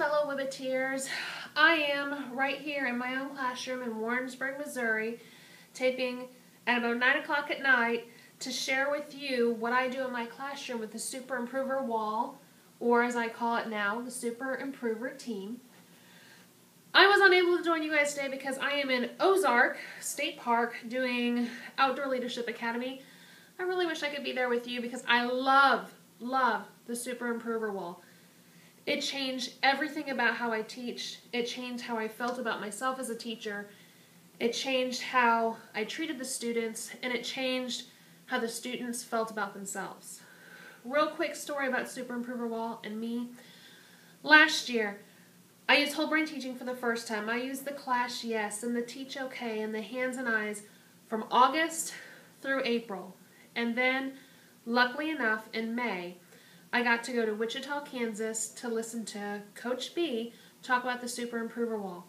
fellow Wibbeteers. I am right here in my own classroom in Warrensburg, Missouri, taping at about 9 o'clock at night to share with you what I do in my classroom with the Super Improver Wall, or as I call it now, the Super Improver Team. I was unable to join you guys today because I am in Ozark State Park doing Outdoor Leadership Academy. I really wish I could be there with you because I love the Super Improver Wall. It changed everything about how I teach. It changed how I felt about myself as a teacher. It changed how I treated the students, and it changed how the students felt about themselves. Real quick story about Super Improver Wall and me. Last year, I used whole brain teaching for the first time. I used the Class Yes and the Teach Okay and the Hands and Eyes from August through April. And then, luckily enough, in May, I got to go to Wichita, Kansas to listen to Coach B talk about the Super Improver Wall.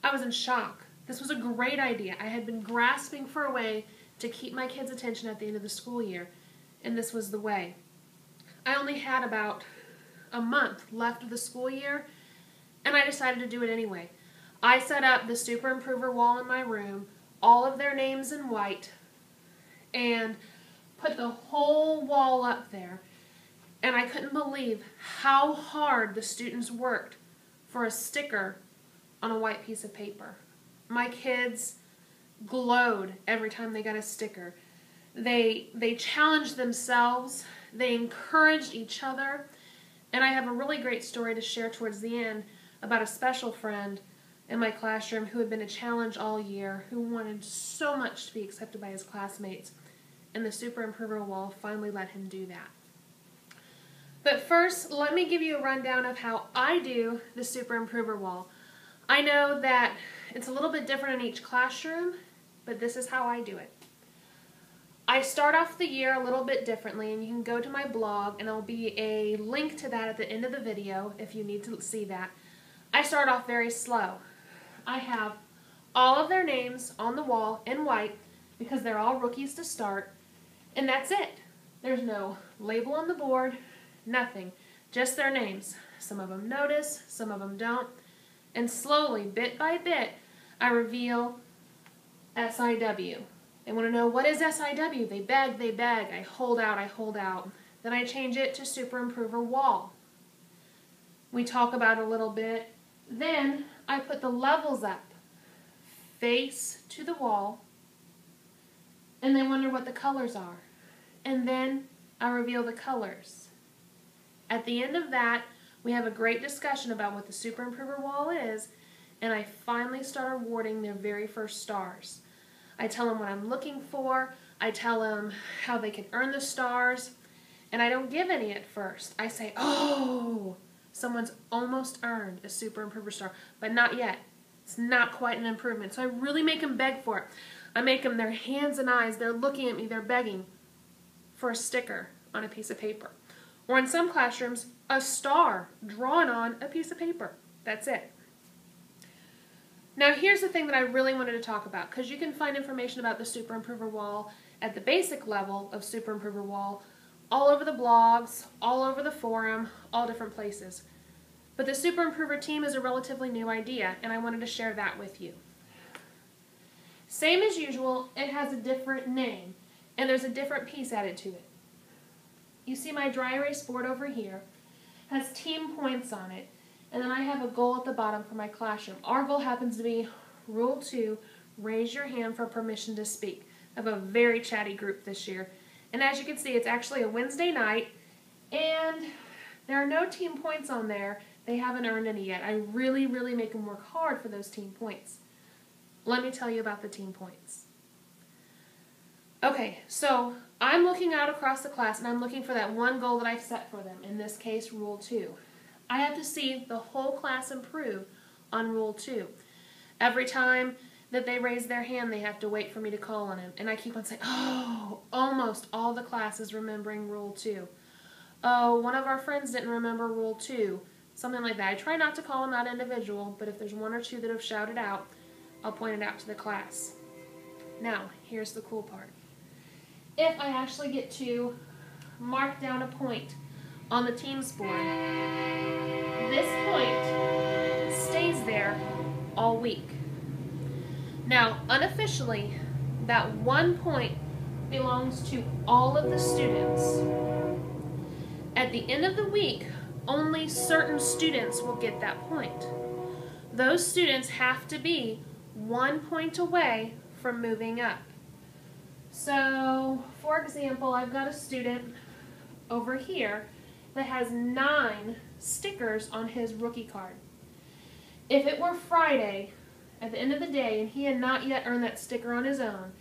I was in shock. This was a great idea. I had been grasping for a way to keep my kids' attention at the end of the school year, and this was the way. I only had about a month left of the school year, and I decided to do it anyway. I set up the Super Improver Wall in my room, all of their names in white, and put the whole wall up there. And I couldn't believe how hard the students worked for a sticker on a white piece of paper. My kids glowed every time they got a sticker. They challenged themselves. They encouraged each other. And I have a really great story to share towards the end about a special friend in my classroom who had been a challenge all year, who wanted so much to be accepted by his classmates. And the Super Improver Wall finally let him do that. But first, let me give you a rundown of how I do the Super Improver Wall. I know that it's a little bit different in each classroom, but this is how I do it. I start off the year a little bit differently, and you can go to my blog, and there'll be a link to that at the end of the video if you need to see that. I start off very slow. I have all of their names on the wall in white because they're all rookies to start, and that's it. There's no label on the board. Nothing, just their names. Some of them notice, some of them don't. And slowly, bit by bit, I reveal SIW. They want to know, what is SIW? They beg, I hold out. Then I change it to Super Improver Wall. We talk about it a little bit. Then I put the levels up, face to the wall, and they wonder what the colors are. And then I reveal the colors. At the end of that, we have a great discussion about what the Super Improver Wall is, and I finally start awarding their very first stars. I tell them what I'm looking for, I tell them how they can earn the stars, and I don't give any at first. I say, oh, someone's almost earned a Super Improver star, but not yet. It's not quite an improvement, so I really make them beg for it. I make them their hands and eyes, they're looking at me, they're begging for a sticker on a piece of paper. Or in some classrooms, a star drawn on a piece of paper. That's it. Now here's the thing that I really wanted to talk about, because you can find information about the Super Improver Wall at the basic level of Super Improver Wall all over the blogs, all over the forum, all different places. But the Super Improver Team is a relatively new idea, and I wanted to share that with you. Same as usual, it has a different name, and there's a different piece added to it. You see my dry erase board over here has team points on it, and then I have a goal at the bottom for my classroom. Our goal happens to be Rule 2, raise your hand for permission to speak. I have a very chatty group this year, and as you can see, it's actually a Wednesday night, and there are no team points on there. They haven't earned any yet. I really make them work hard for those team points. Let me tell you about the team points. Okay, so I'm looking out across the class and I'm looking for that one goal that I've set for them, in this case, Rule 2. I have to see the whole class improve on Rule 2. Every time that they raise their hand, they have to wait for me to call on them. And I keep on saying, oh, almost all the class is remembering Rule 2. Oh, one of our friends didn't remember Rule 2. Something like that. I try not to call them out individual, but if there's one or two that have shouted out, I'll point it out to the class. Now, here's the cool part. If I actually get to mark down a point on the Teams board, this point stays there all week. Now, unofficially, that 1 point belongs to all of the students. At the end of the week, only certain students will get that point. Those students have to be 1 point away from moving up. So, for example, I've got a student over here that has 9 stickers on his rookie card. If it were Friday, at the end of the day, and he had not yet earned that sticker on his own,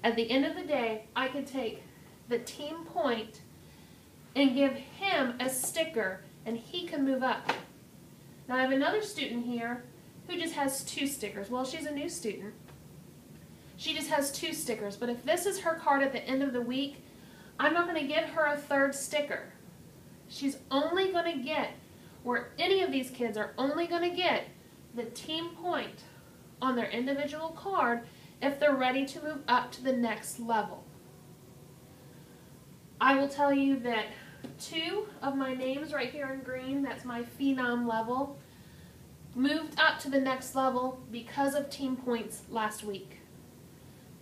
at the end of the day, I could take the team point and give him a sticker, and he can move up. Now, I have another student here who just has 2 stickers. Well, she's a new student. She just has 2 stickers, but if this is her card at the end of the week, I'm not going to give her a 3rd sticker. She's only going to get, where any of these kids are only going to get the team point on their individual card if they're ready to move up to the next level. I will tell you that 2 of my names right here in green, that's my phenom level, moved up to the next level because of team points last week.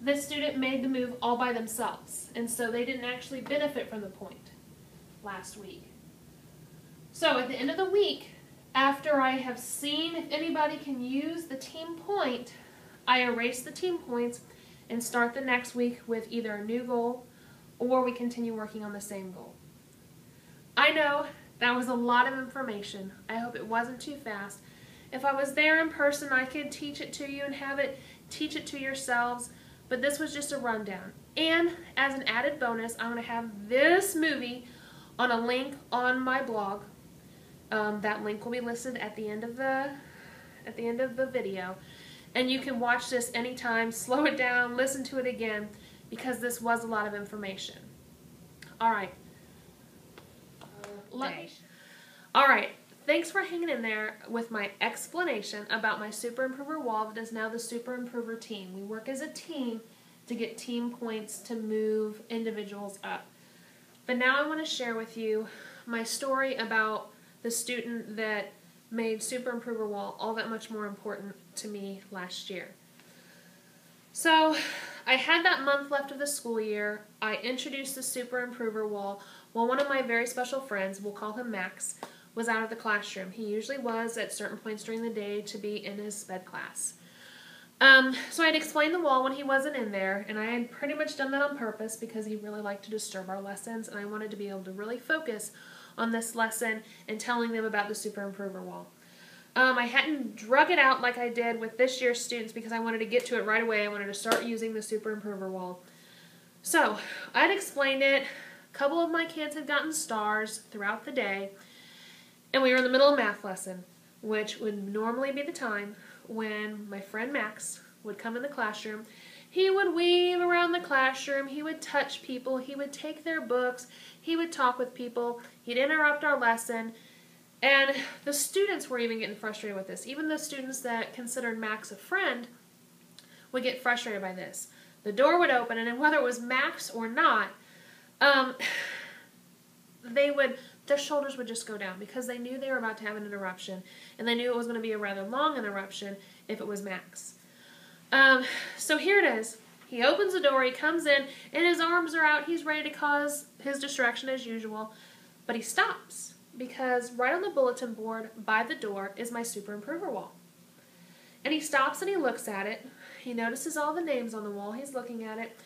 This student made the move all by themselves, and so they didn't actually benefit from the point last week. So at the end of the week, after I have seen if anybody can use the team point, I erase the team points and start the next week with either a new goal or we continue working on the same goal. I know that was a lot of information. I hope it wasn't too fast. If I was there in person, I could teach it to you and teach it to yourselves, but this was just a rundown. And as an added bonus, I'm going to have this movie on a link on my blog. That link will be listed at the end of the video, and you can watch this anytime, slow it down, listen to it again, because this was a lot of information. All right. All right. Thanks for hanging in there with my explanation about my Super Improver wall that is now the Super Improver team. We work as a team to get team points to move individuals up. But now I want to share with you my story about the student that made Super Improver Wall all that much more important to me last year. So I had that month left of the school year. I introduced the Super Improver Wall while one of my very special friends, we'll call him Max, was out of the classroom. He usually was at certain points during the day to be in his sped class. So I had explained the wall when he wasn't in there, and I had pretty much done that on purpose because he really liked to disturb our lessons, and I wanted to be able to really focus on this lesson and telling them about the Super Improver Wall. I hadn't drug it out like I did with this year's students because I wanted to get to it right away. I wanted to start using the Super Improver Wall. So I had explained it. A couple of my kids had gotten stars throughout the day, and we were in the middle of math lesson, which would normally be the time when my friend Max would come in the classroom. He would weave around the classroom, he would touch people, he would take their books, he would talk with people, he'd interrupt our lesson, and the students were even getting frustrated with this. Even the students that considered Max a friend would get frustrated by this. The door would open, and whether it was Max or not, their shoulders would just go down because they knew they were about to have an interruption, and they knew it was going to be a rather long interruption if it was Max. So here it is. He opens the door, he comes in, and his arms are out. He's ready to cause his distraction as usual, but he stops because right on the bulletin board by the door is my Super Improver Wall. And he stops and he looks at it. He notices all the names on the wall. He's looking at it.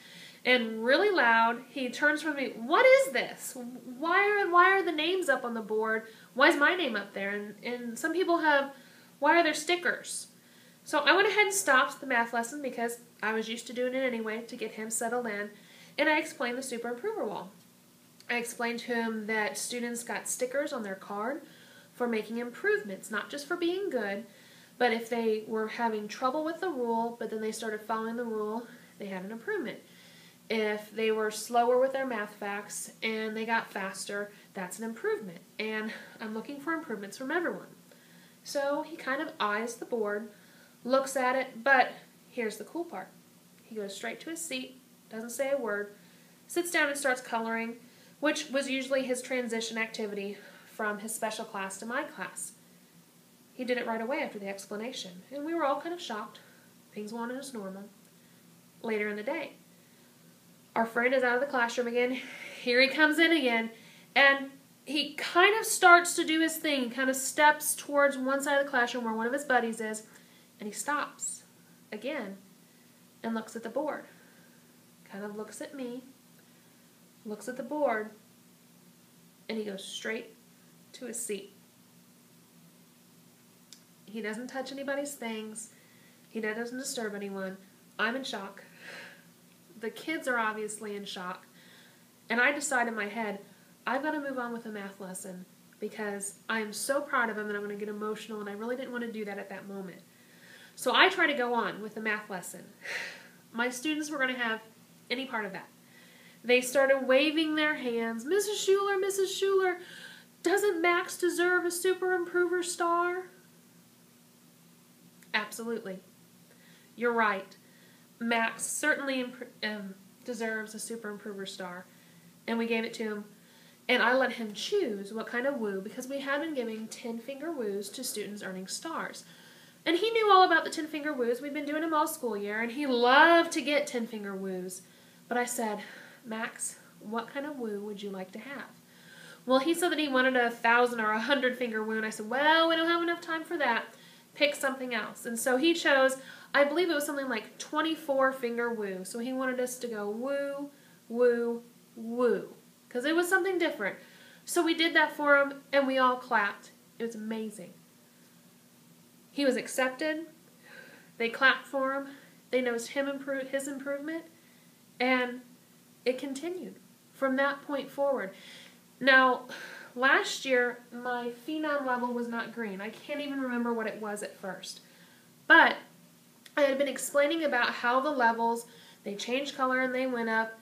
And really loud, he turns from me, "What is this? Why are the names up on the board? Why is my name up there? And some people have, why are there stickers?" So I went ahead and stopped the math lesson because I was used to doing it anyway to get him settled in. And I explained the Super Improver Wall. I explained to him that students got stickers on their card for making improvements, not just for being good, but if they were having trouble with the rule, but then they started following the rule, they had an improvement. If they were slower with their math facts and they got faster, that's an improvement. And I'm looking for improvements from everyone. So he kind of eyes the board, looks at it, but here's the cool part. He goes straight to his seat, doesn't say a word, sits down and starts coloring, which was usually his transition activity from his special class to my class. he did it right away after the explanation. And we were all kind of shocked. Things went on as normal. Later in the day, our friend is out of the classroom again. Here he comes in again. And he kind of starts to do his thing. He kind of steps towards one side of the classroom where one of his buddies is. And he stops again and looks at the board. Kind of looks at me. Looks at the board. And he goes straight to his seat. He doesn't touch anybody's things. He doesn't disturb anyone. I'm in shock. The kids are obviously in shock. And I decide in my head, I've got to move on with the math lesson because I'm so proud of him that I'm going to get emotional, and I really didn't want to do that at that moment. So I try to go on with the math lesson. My students were going to have any part of that. They started waving their hands. Mrs. Schuler, doesn't Max deserve a super improver star? Absolutely. You're right. Max certainly deserves a super improver star. And we gave it to him. And I let him choose what kind of woo, because we had been giving 10-finger woos to students earning stars. And he knew all about the 10-finger woos. We've been doing them all school year, and he loved to get 10-finger woos. But I said, Max, what kind of woo would you like to have? Well, he said that he wanted 1,000 or 100-finger woo, and I said, well, we don't have enough time for that. Pick something else. And so he chose, I believe it was something like 24-finger woo. So he wanted us to go woo, woo, woo, because it was something different. So we did that for him, and we all clapped. It was amazing. He was accepted. They clapped for him. They noticed his improvement, and it continued from that point forward. Now, last year, my phenom level was not green. I can't even remember what it was at first. But I had been explaining about how the levels, they changed color and they went up.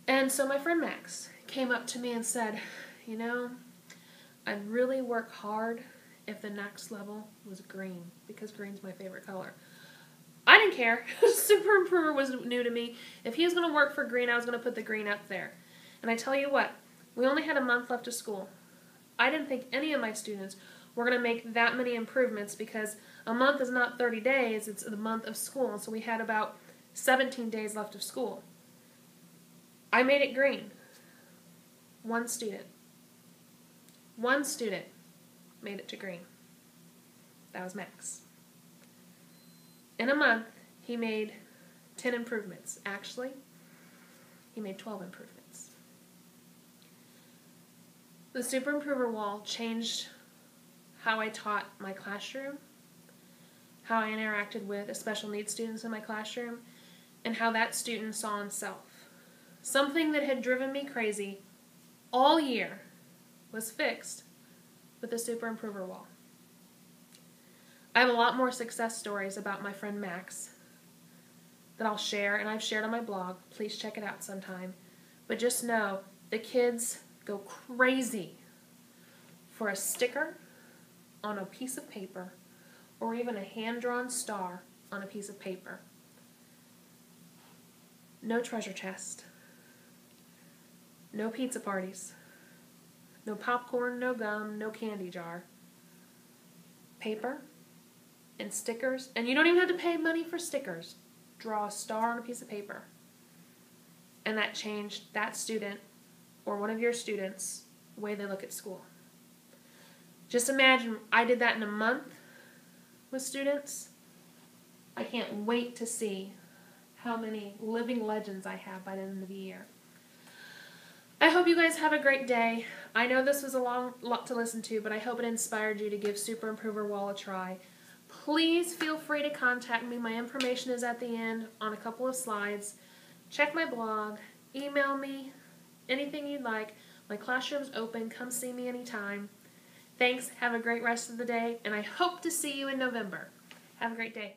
And so my friend Max came up to me and said, you know, I'd really work hard if the next level was green, because green's my favorite color. I didn't care. Super Improver was new to me. If he was going to work for green, I was going to put the green up there. And I tell you what, we only had a month left of school. I didn't think any of my students were going to make that many improvements, because a month is not 30 days, it's the month of school. So we had about 17 days left of school. I made it green. One student made it to green. That was Max. In a month, he made 10 improvements. Actually, he made 12 improvements. The Super Improver wall changed how I taught my classroom, how I interacted with the special needs students in my classroom, and how that student saw himself. Something that had driven me crazy all year was fixed with the Super Improver wall. I have a lot more success stories about my friend Max that I'll share, and I've shared on my blog. Please check it out sometime. But just know, the kids go crazy for a sticker on a piece of paper, or even a hand-drawn star on a piece of paper. No treasure chest. No pizza parties. No popcorn, no gum, no candy jar. Paper and stickers. And you don't even have to pay money for stickers. Draw a star on a piece of paper. And that changed that student, or one of your students, the way they look at school. Just imagine, I did that in a month with students. I can't wait to see how many living legends I have by the end of the year. I hope you guys have a great day. I know this was a lot to listen to, but I hope it inspired you to give Super Improver Wall a try. Please feel free to contact me. My information is at the end on a couple of slides. Check my blog. Email me. Anything you'd like. My classroom's open. Come see me anytime. Thanks. Have a great rest of the day, and I hope to see you in November. Have a great day.